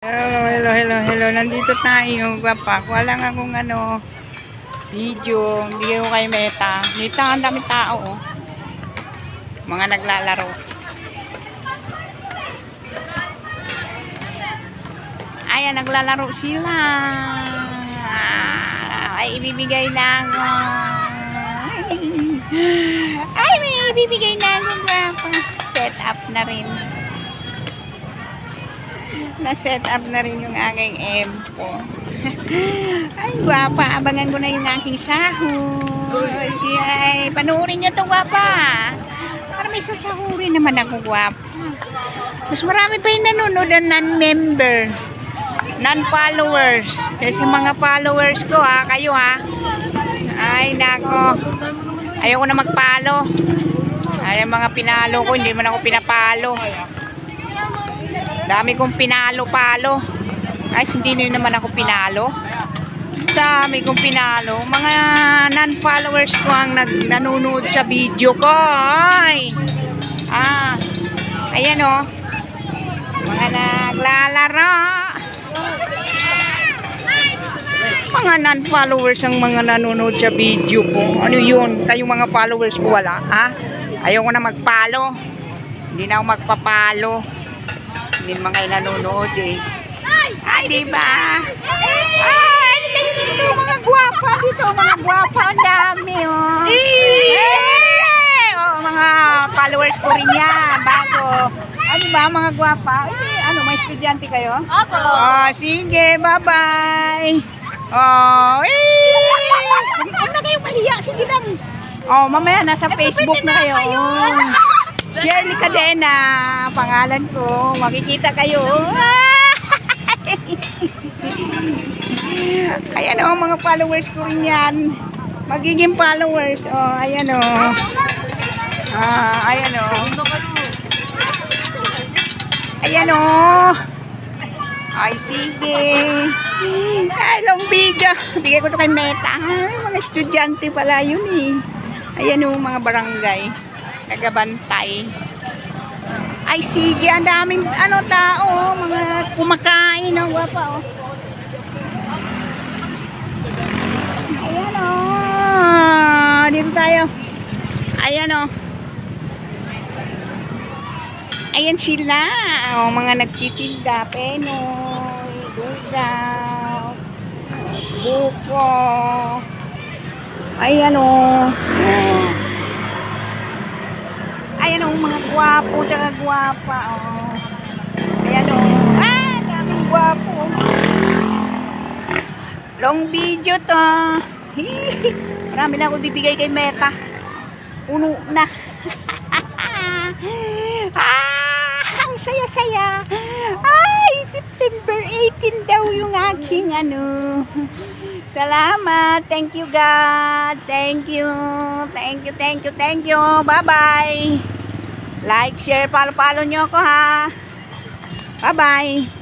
Hello. Nandito tayo, gwapa. Wala nga akong video. Bigay ko kay Meta. Dito ang dami tao, oh. Mga naglalaro. Ayan, naglalaro sila. Ay, ibibigay lang. Ay, may ibibigay na ako, gwapa. Set up na rin. Na-set up na rin yung aking empo. Ay, gwapa. Abangan ko na yung aking sahod. Ay, panoorin nyo ito, gwapa. Para may sasahurin naman ako, gwapa. Mas marami pa yung nanonood ang non-member. Non-followers. Kasi mga followers ko, kayo, Ay, nako. Ayaw ko na magpalo. Ay, mga pinalo ko, hindi man ako pinapalo. Dami kong pinalo-palo. Ay, hindi nyo naman ako pinalo. Dami kong pinalo. Mga non-followers ko ang nanonood sa video ko. Ay. Ayan, oh. Mga naglalaro. Mga non-followers ang mga nanonood sa video ko. Ano yun? Kayong mga followers ko wala, Ayaw ko na magpalo. Hindi na ako magpapalo. Hindi naman kayo nanonood, Ay, diba? Ay, dito mga gwapa dito. Mga gwapa, ang dami, oh. Mga followers ko rin yan. Bago. Ano ba, mga gwapa? May estudyante kayo? Opo. Sige, bye-bye. Huwag na kayong mahiya. Sige lang. Mamaya nasa Facebook na kayo. Shirley Cadena, pangalan ko. Makikita kayo. Ayan, mga followers ko rin yan. Magiging followers. Ayan, ayan, ayan, ay, sige. Ay, long video. Bigay ko to kay Meta. Mga estudyante pala yun, Ayan, mga barangay. Nagabantay. Ay, sige. Ang daming tao. Mga kumakain. Gwapa, Ayan, dito tayo. Ayan, Ayan sila. Mga nagtitinda. Penoy, lugaw, buko. Ayan, Ayan, mga gwapo, tsaka gwapa, Ayan, daming gwapo. Long video to. Marami na ako bibigay kay Meta. Puno na. Ang saya-saya. Ay, September 18 daw yung aking Salamat. Thank you, God. Thank you. Bye-bye. Like, share, follow nyo ako, Bye-bye.